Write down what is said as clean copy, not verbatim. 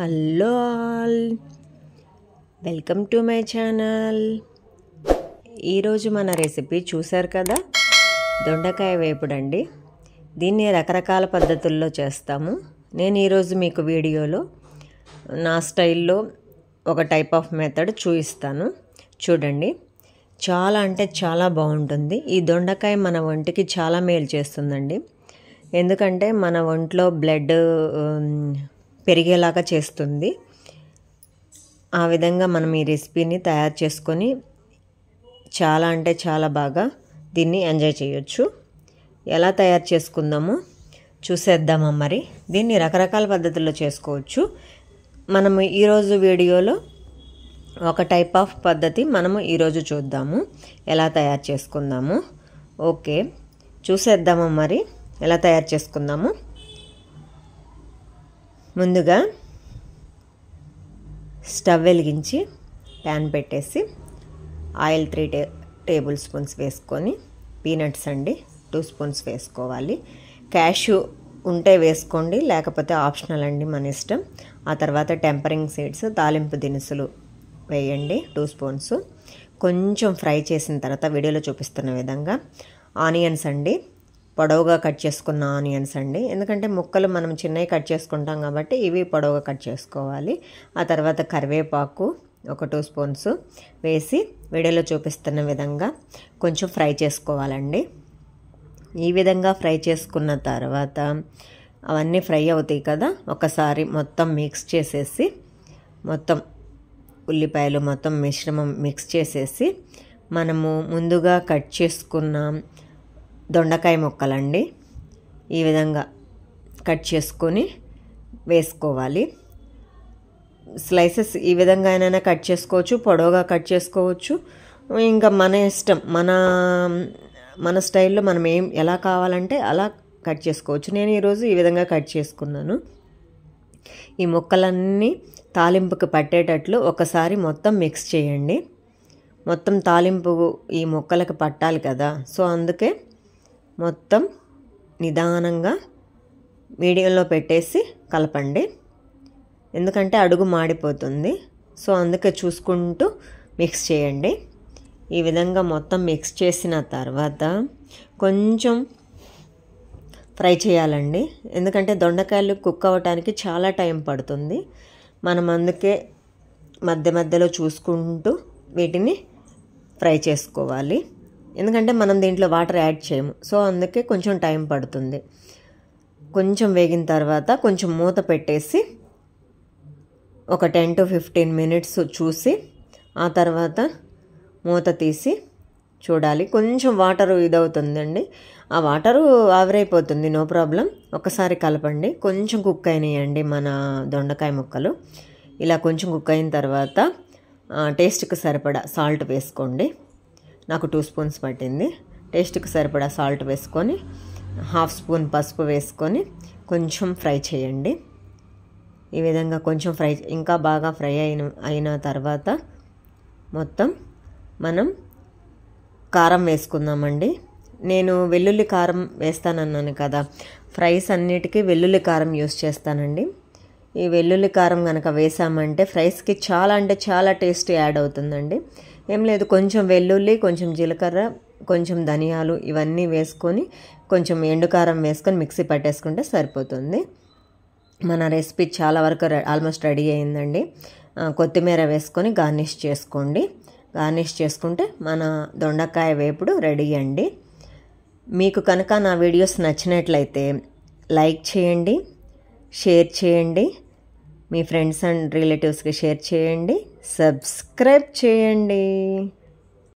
Hello all, welcome to my channel. ఈరోజు మన recipe చూశారు కదా, దొండకాయ వేపుడండి. దీన్ని రకరకాల పద్ధతుల్లో చేస్తాము. నేను ఈరోజు మీకు వీడియోలో నా స్టైల్లో ఒక టైప్ ఆఫ్ మెథడ్ చూపిస్తాను. చూడండి, చాలా అంటే చాలా బాగుంటుంది. ఈ దొండకాయ మన ఒంటికి చాలా మేలు చేస్తుందండి. ఎందుకంటే మన ఒంట్లో బ్లడ్ పెరిగేలాగా చేస్తుంది. ఆ విధంగా మనం ఈ రెసిపీని తయారు చేసుకొని చాలా అంటే చాలా బాగా దీన్ని ఎంజాయ్ చేయొచ్చు. ఎలా తయారు చేసుకుందామో చూసేద్దామా. మరి దీన్ని రకరకాల పద్ధతుల్లో చేసుకోవచ్చు. మనము ఈరోజు వీడియోలో ఒక టైప్ ఆఫ్ పద్ధతి మనము ఈరోజు చూద్దాము, ఎలా తయారు చేసుకుందాము. ఓకే, చూసేద్దామా మరి ఎలా తయారు చేసుకుందాము. ముందుగా స్టవ్ వెలిగించి ప్యాన్ పెట్టేసి ఆయిల్ 3 టేబుల్ స్పూన్స్ వేసుకొని, పీనట్స్ అండి 2 స్పూన్స్ వేసుకోవాలి. క్యాష్యూ ఉంటే వేసుకోండి, లేకపోతే ఆప్షనల్ అండి, మన ఇష్టం. ఆ తర్వాత టెంపరింగ్ సీడ్స్, తాలింపు దినుసులు వేయండి 2 స్పూన్స్. కొంచెం ఫ్రై చేసిన తర్వాత వీడియోలో చూపిస్తున్న విధంగా ఆనియన్స్ అండి, పొడవుగా కట్ చేసుకున్న ఆనియన్స్ అండి. ఎందుకంటే ముక్కలు మనం చిన్నవి కట్ చేసుకుంటాం కాబట్టి ఇవి పొడవుగా కట్ చేసుకోవాలి. ఆ తర్వాత కరివేపాకు ఒక 2 స్పూన్స్ వేసి వీడియోలో చూపిస్తున్న విధంగా కొంచెం ఫ్రై చేసుకోవాలండి. ఈ విధంగా ఫ్రై చేసుకున్న తర్వాత అవన్నీ ఫ్రై అవుతాయి కదా, ఒకసారి మొత్తం మిక్స్ చేసేసి, మొత్తం ఉల్లిపాయలు మొత్తం మిశ్రమం మిక్స్ చేసేసి, మనము ముందుగా కట్ చేసుకున్న దొండకాయ ముక్కలండి ఈ విధంగా కట్ చేసుకొని వేసుకోవాలి. స్లైసెస్ ఈ విధంగా అయినా కట్ చేసుకోవచ్చు, పొడవుగా కట్ చేసుకోవచ్చు. ఇంకా మన ఇష్టం, మన స్టైల్లో మనం ఎలా కావాలంటే అలా కట్ చేసుకోవచ్చు. నేను ఈరోజు ఈ విధంగా కట్ చేసుకున్నాను. ఈ ముక్కలన్నీ తాలింపుకి పట్టేటట్లు ఒకసారి మొత్తం మిక్స్ చేయండి. మొత్తం తాలింపు ఈ ముక్కలకు పట్టాలి కదా, సో అందుకే మొత్తం నిదానంగా మీడియంలో పెట్టేసి కలపండి. ఎందుకంటే అడుగు మాడిపోతుంది, సో అందుకే చూసుకుంటూ మిక్స్ చేయండి. ఈ విధంగా మొత్తం మిక్స్ చేసిన తర్వాత కొంచెం ఫ్రై చేయాలండి. ఎందుకంటే దొండకాయలు కుక్ అవ్వటానికి చాలా టైం పడుతుంది. మనం అందుకే మధ్య మధ్యలో చూసుకుంటూ వీటిని ఫ్రై చేసుకోవాలి. ఎందుకంటే మనం దీంట్లో వాటర్ యాడ్ చేయము, సో అందుకే కొంచెం టైం పడుతుంది. కొంచెం వేగిన తర్వాత కొంచెం మూత పెట్టేసి ఒక 10 to 15 మినిట్స్ చూసి, ఆ తర్వాత మూత తీసి చూడాలి. కొంచెం వాటరు ఇదవుతుందండి, ఆ వాటరు ఆవిరైపోతుంది, నో ప్రాబ్లం. ఒకసారి కలపండి. కొంచెం కుక్ అయినాయండి మన దొండకాయ ముక్కలు. ఇలా కొంచెం కుక్ అయిన తర్వాత టేస్ట్కి సరిపడా సాల్ట్ వేసుకోండి. నాకు 2 స్పూన్స్ పట్టింది. టేస్ట్కి సరిపడా సాల్ట్ వేసుకొని, 1/2 స్పూన్ పసుపు వేసుకొని కొంచెం ఫ్రై చేయండి. ఈ విధంగా కొంచెం ఇంకా బాగా ఫ్రై అయిన తర్వాత మొత్తం మనం కారం వేసుకుందామండి. నేను వెల్లుల్లి కారం వేస్తానన్నాను కదా, ఫ్రైస్ అన్నిటికీ వెల్లుల్లి కారం యూస్ చేస్తానండి. ఈ వెల్లుల్లి కారం కనుక వేసామంటే ఫ్రైస్కి చాలా అంటే చాలా టేస్ట్ యాడ్ అవుతుందండి. ఏం లేదు, కొంచెం వెల్లుల్లి, కొంచెం జీలకర్ర, కొంచెం ధనియాలు ఇవన్నీ వేసుకొని, కొంచెం ఎండుకారం వేసుకొని మిక్సీ పట్టేసుకుంటే సరిపోతుంది. మన రెసిపీ చాలా వరకు ఆల్మోస్ట్ రెడీ అయిందండి. కొత్తిమీర వేసుకొని గార్నిష్ చేసుకోండి. గార్నిష్ చేసుకుంటే మన దొండకాయ వేపుడు రెడీ అండి. మీకు కనుక నా వీడియోస్ నచ్చినట్లయితే లైక్ చేయండి, షేర్ చేయండి, మీ ఫ్రెండ్స్ అండ్ రిలేటివ్స్కి షేర్ చేయండి, సబ్స్క్రైబ్ చేయండి.